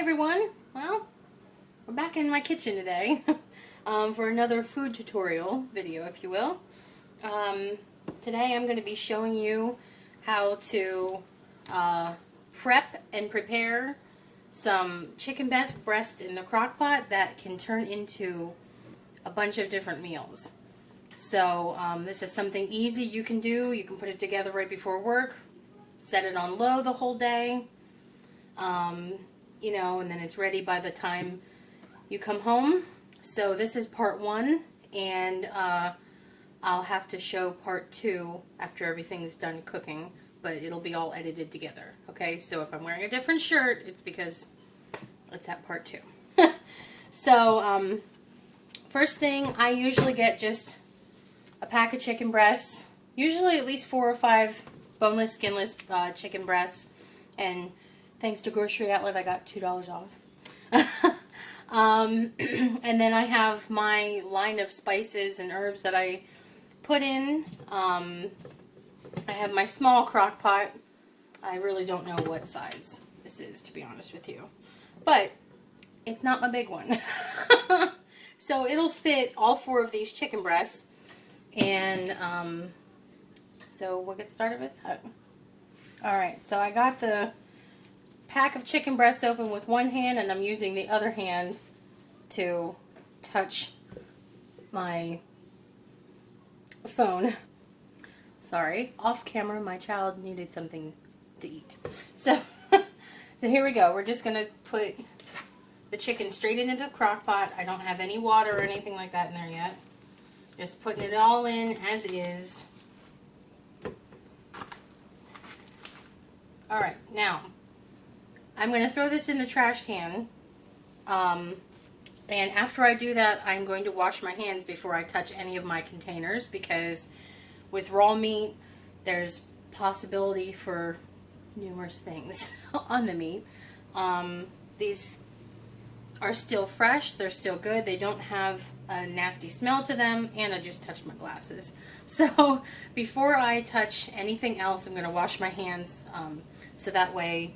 everyone. Well, we're back in my kitchen today for another food tutorial video, if you will. Today I'm going to be showing you how to prep and prepare some chicken breast in the crock pot that can turn into a bunch of different meals. So this is something easy you can do. You can put it together right before work, set it on low the whole day, you know, and then it's ready by the time you come home. So this is part one, and I'll have to show part two after everything's done cooking, but it'll be all edited together. Okay, so if I'm wearing a different shirt, it's because it's at part two. So first thing, I usually get just a pack of chicken breasts, usually at least 4 or 5 boneless, skinless chicken breasts, and thanks to Grocery Outlet, I got $2 off. And then I have my line of spices and herbs that I put in. I have my small crock pot. I really don't know what size this is, to be honest with you, but it's not my big one. So it'll fit all 4 of these chicken breasts, and so we'll get started with that. Alright, so I got the pack of chicken breasts open with one hand, and I'm using the other hand to touch my phone. Sorry, off camera, my child needed something to eat. So, so here we go. We're just going to put the chicken straight into the crock pot. I don't have any water or anything like that in there yet. Just putting it all in as is. Alright, now I'm going to throw this in the trash can. And after I do that, I'm going to wash my hands before I touch any of my containers, because with raw meat, there's possibility for numerous things on the meat. These are still fresh, they're still good, they don't have a nasty smell to them, and I just touched my glasses. So before I touch anything else, I'm going to wash my hands, so that way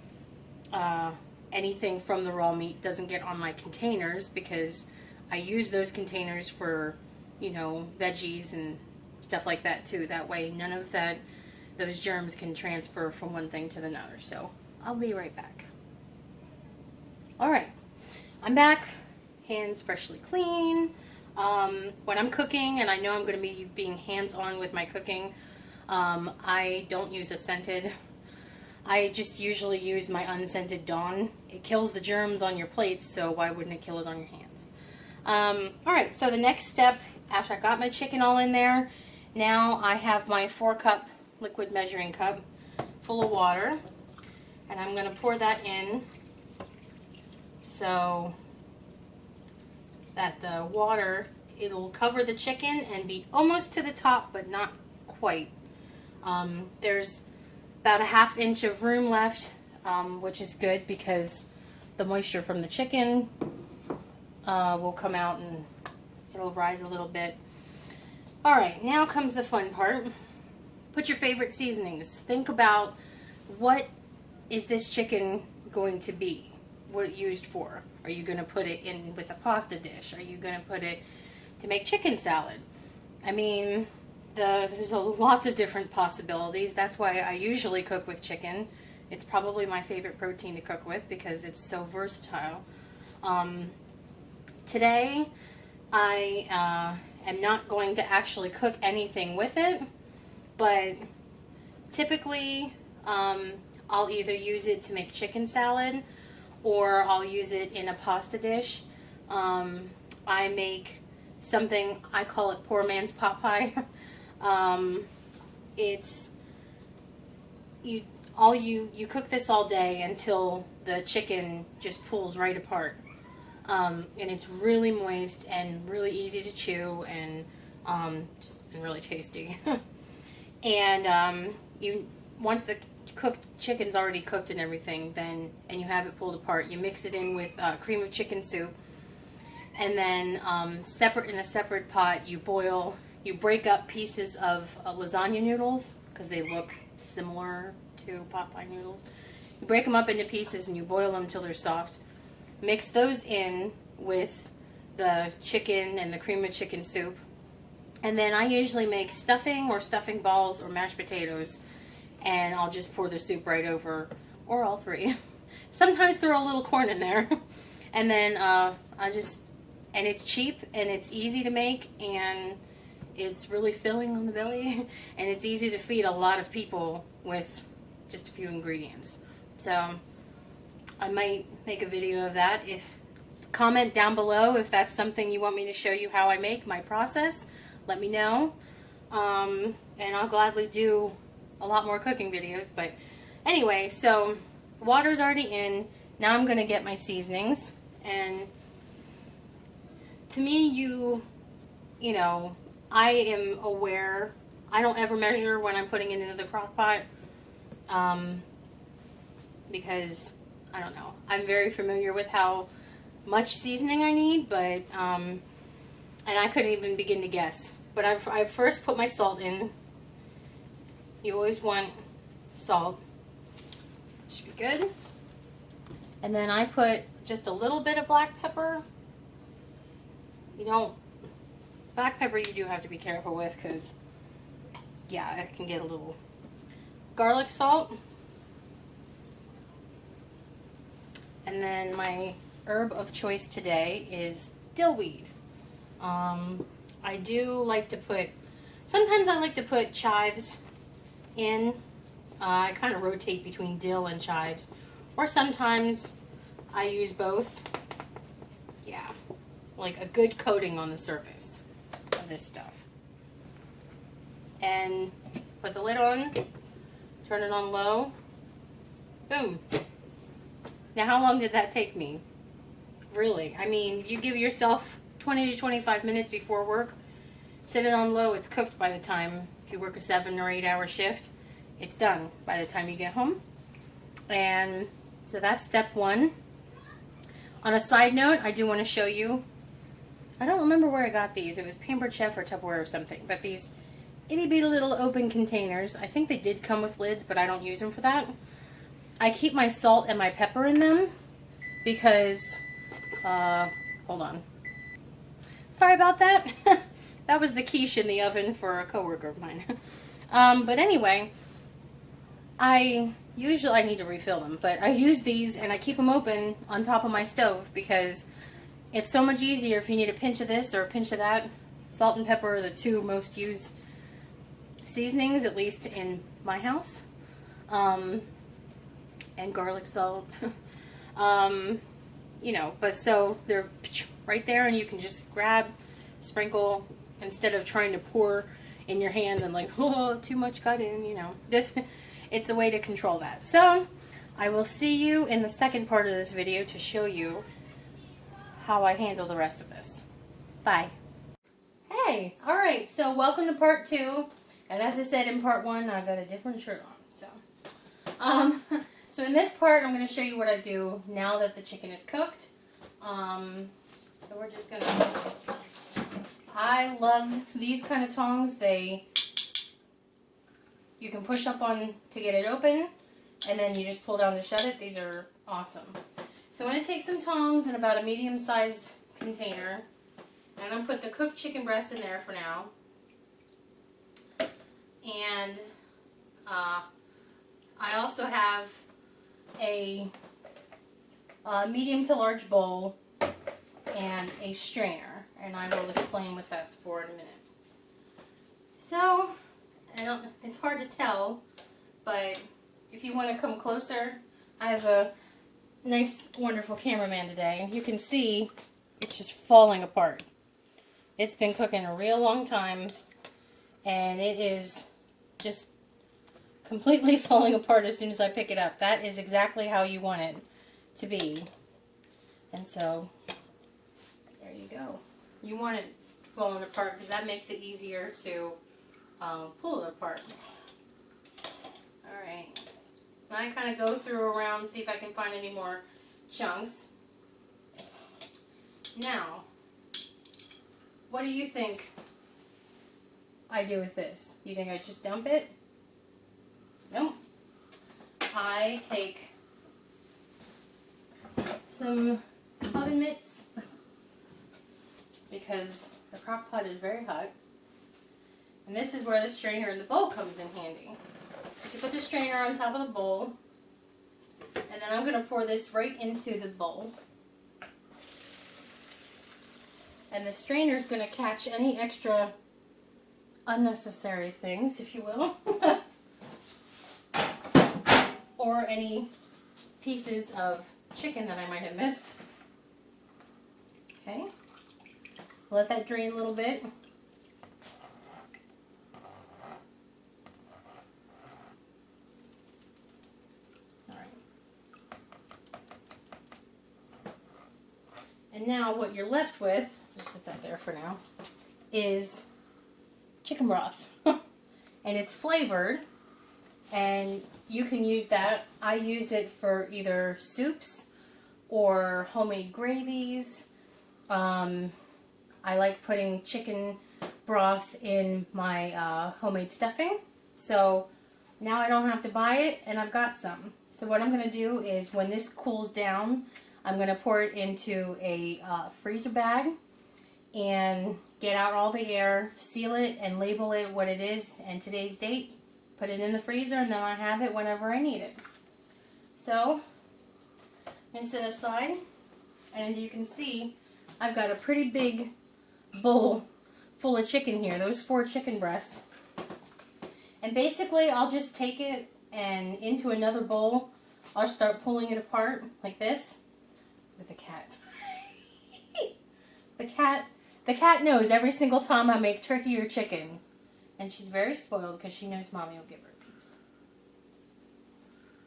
anything from the raw meat doesn't get on my containers, because I use those containers for, you know, veggies and stuff like that too. That way none of those germs can transfer from one thing to another. So I'll be right back. Alright, I'm back, hands freshly clean. When I'm cooking, and I know I'm going to be being hands-on with my cooking, I don't use a scented. I just usually use my unscented Dawn. It kills the germs on your plates, so why wouldn't it kill it on your hands? Alright, so the next step, after I got my chicken all in there, now I have my 4-cup liquid measuring cup full of water, and I'm going to pour that in so that the water, it'll cover the chicken and be almost to the top, but not quite. There's about a ½ inch of room left, which is good because the moisture from the chicken will come out and it'll rise a little bit. Alright, now comes the fun part. Put your favorite seasonings. Think about, what is this chicken going to be? What used for? Are you going to put it in with a pasta dish? Are you going to put it to make chicken salad? I mean, there's lots of different possibilities. That's why I usually cook with chicken. It's probably my favorite protein to cook with because it's so versatile. Today, I am not going to actually cook anything with it, but typically I'll either use it to make chicken salad, or I'll use it in a pasta dish. I make something, I call it poor man's pot pie. It's, you cook this all day until the chicken just pulls right apart. And it's really moist and really easy to chew, and just really tasty. And once the cooked chicken's already cooked and everything, then, and you have it pulled apart, you mix it in with cream of chicken soup, and then in a separate pot you break up pieces of lasagna noodles, because they look similar to pot pie noodles. You break them up into pieces and you boil them until they're soft. mix those in with the chicken and the cream of chicken soup. And then I usually make stuffing or stuffing balls or mashed potatoes, and I'll just pour the soup right over, or all three. Sometimes throw a little corn in there. And then and it's cheap and it's easy to make, and it's really filling on the belly, and it's easy to feed a lot of people with just a few ingredients. So I might make a video of that. Comment down below if that's something you want me to show you how I make my process. Let me know. And I'll gladly do a lot more cooking videos. But anyway, so water's already in. Now I'm going to get my seasonings. And to me, you know, I am aware. I don't ever measure when I'm putting it into the crock pot. Because, I don't know. I'm very familiar with how much seasoning I need, but, and I couldn't even begin to guess. But I first put my salt in. You always want salt. Should be good. And then I put just a little bit of black pepper. Black pepper you do have to be careful with, because, yeah, it can get a little. Garlic salt. And then my herb of choice today is dillweed. I do like to put, sometimes I like to put chives in. I kind of rotate between dill and chives. Or sometimes I use both. Yeah, like a good coating on the surface of this stuff. And put the lid on, turn it on low. Boom. Now, how long did that take me? Really? I mean, you give yourself 20 to 25 minutes before work. Set it on low. It's cooked by the time, if you work a 7 or 8 hour shift, it's done by the time you get home. And so that's step one. On a side note, I do want to show you, I don't remember where I got these. It was Pampered Chef or Tupperware or something. But these itty bitty little open containers, I think they did come with lids, but I don't use them for that. I keep my salt and my pepper in them because, hold on. Sorry about that. That was the quiche in the oven for a coworker of mine. But anyway, I need to refill them, but I use these and I keep them open on top of my stove because it's so much easier if you need a pinch of this or a pinch of that. Salt and pepper are the two most used seasonings, at least in my house. And garlic salt. But so they're right there, and you can just grab, sprinkle, instead of trying to pour in your hand and like, oh, too much got in, it's a way to control that. So I will see you in the second part of this video to show you how I handle the rest of this. Bye. Hey, alright, so welcome to part 2. And as I said in part 1, I got a different shirt on. So in this part, I'm going to show you what I do now that the chicken is cooked. So we're just going to, I love these kind of tongs. You can push up on to get it open, and then you just pull down to shut it. These are awesome. So I'm going to take some tongs in about a medium-sized container, and I'm going to put the cooked chicken breast in there for now. And I also have a medium to large bowl and a strainer, and I will explain what that's for in a minute. So, it's hard to tell, but if you want to come closer, I have a nice, wonderful cameraman today. You can see it's just falling apart. It's been cooking a real long time, and it is just completely falling apart as soon as I pick it up. That is exactly how you want it to be. And so, there you go. You want it falling apart because that makes it easier to pull it apart. Alright. I kind of go through around, see if I can find any more chunks. Now, what do you think I do with this? You think I just dump it? No. I take some mitts because the crock pot is very hot. And this is where the strainer and the bowl comes in handy. You put the strainer on top of the bowl, and then I'm going to pour this right into the bowl. And the strainer is going to catch any extra unnecessary things, if you will, or any pieces of chicken that I might have missed. Okay, let that drain a little bit. All right. And now what you're left with, just set that there for now, is chicken broth. And it's flavored, and you can use that. I use it for either soups or homemade gravies. I like putting chicken broth in my homemade stuffing. So now I don't have to buy it, and I've got some. So what I'm going to do is when this cools down, I'm going to pour it into a freezer bag and get out all the air, seal it, and label it what it is and today's date. Put it in the freezer, and then I have it whenever I need it. So, I'm going to set it aside, and as you can see, I've got a pretty big bowl full of chicken here, those 4 chicken breasts. And basically, I'll just take it and into another bowl, I'll start pulling it apart like this with the cat. The cat knows every single time I make turkey or chicken. And she's very spoiled because she knows Mommy will give her a piece.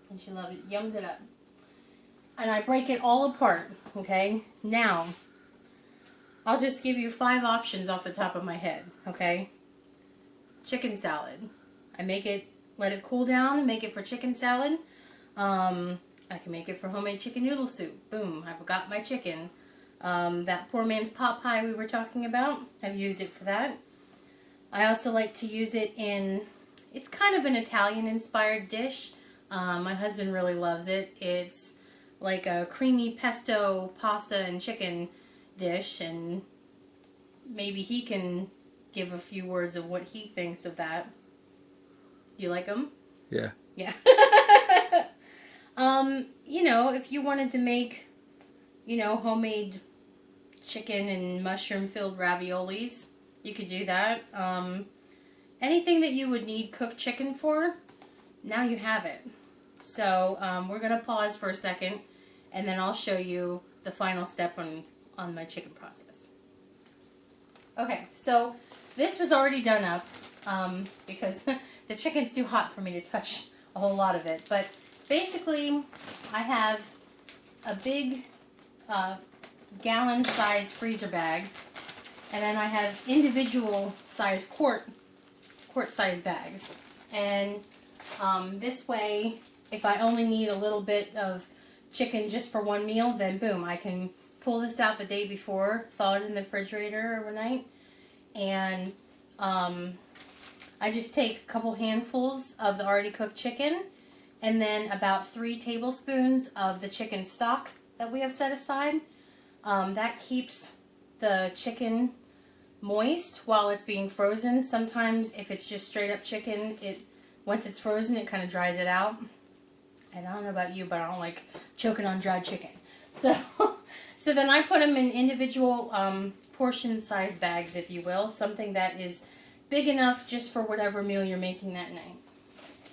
And she loves it, yums it up. And I break it all apart, okay? Now, I'll just give you 5 options off the top of my head, okay? Chicken salad. I make it, let it cool down and make it for chicken salad. I can make it for homemade chicken noodle soup. Boom, I've got my chicken. That poor man's pot pie we were talking about, I've used it for that. I also like to use it in, it's kind of an Italian-inspired dish. My husband really loves it. It's like a creamy pesto pasta and chicken dish, and maybe he can give a few words of what he thinks of that. You like them? Yeah. Yeah. You know, if you wanted to make, you know, homemade chicken and mushroom-filled raviolis, you could do that. Anything that you would need cooked chicken for, now you have it. So, we're going to pause for a second, and then I'll show you the final step on my chicken process. Okay, so this was already done up, because the chicken's too hot for me to touch a whole lot of it. But basically, I have a big gallon-sized freezer bag, and then I have individual size quart-sized bags. And this way, if I only need a little bit of chicken just for one meal, then boom, I can pull this out the day before, thaw it in the refrigerator overnight, and I just take a couple handfuls of the already cooked chicken, and then about 3 tablespoons of the chicken stock that we have set aside. That keeps the chicken moist while it's being frozen. Sometimes if it's just straight up chicken, once it's frozen, it kind of dries it out. And I don't know about you, but I don't like choking on dried chicken. So, so then I put them in individual portion-sized bags, if you will. Something that is big enough just for whatever meal you're making that night.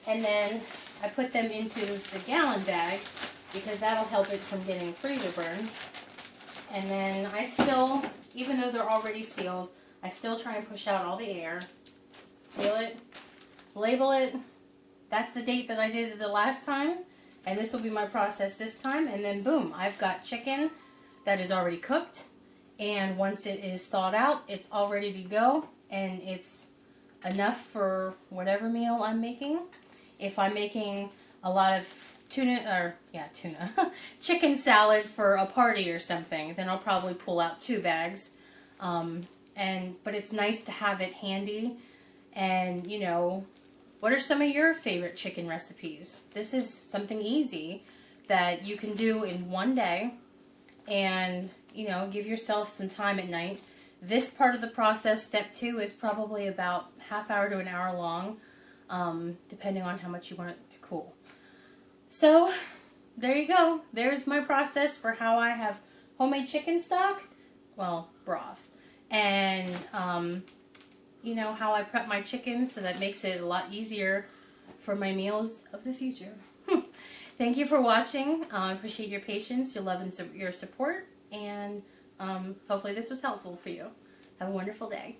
And then I put them into the gallon bag because that'll help it from getting freezer burns. And then I still, even though they're already sealed, I still try and push out all the air. Seal it, label it. That's the date that I did it the last time. And this will be my process this time. And then boom, I've got chicken that is already cooked. And once it is thawed out, it's all ready to go. And it's enough for whatever meal I'm making. If I'm making a lot of tuna, chicken salad for a party or something, then I'll probably pull out 2 bags. But it's nice to have it handy. And, you know, what are some of your favorite chicken recipes? This is something easy that you can do in one day and you know, give yourself some time at night. This part of the process, step 2, is probably about half hour to an hour long, depending on how much you want it to cool. So, there you go. There's my process for how I have homemade chicken stock, well, broth, and, you know, how I prep my chicken, so that makes it a lot easier for my meals of the future. Thank you for watching. I appreciate your patience, your love, and your support, and hopefully this was helpful for you. Have a wonderful day.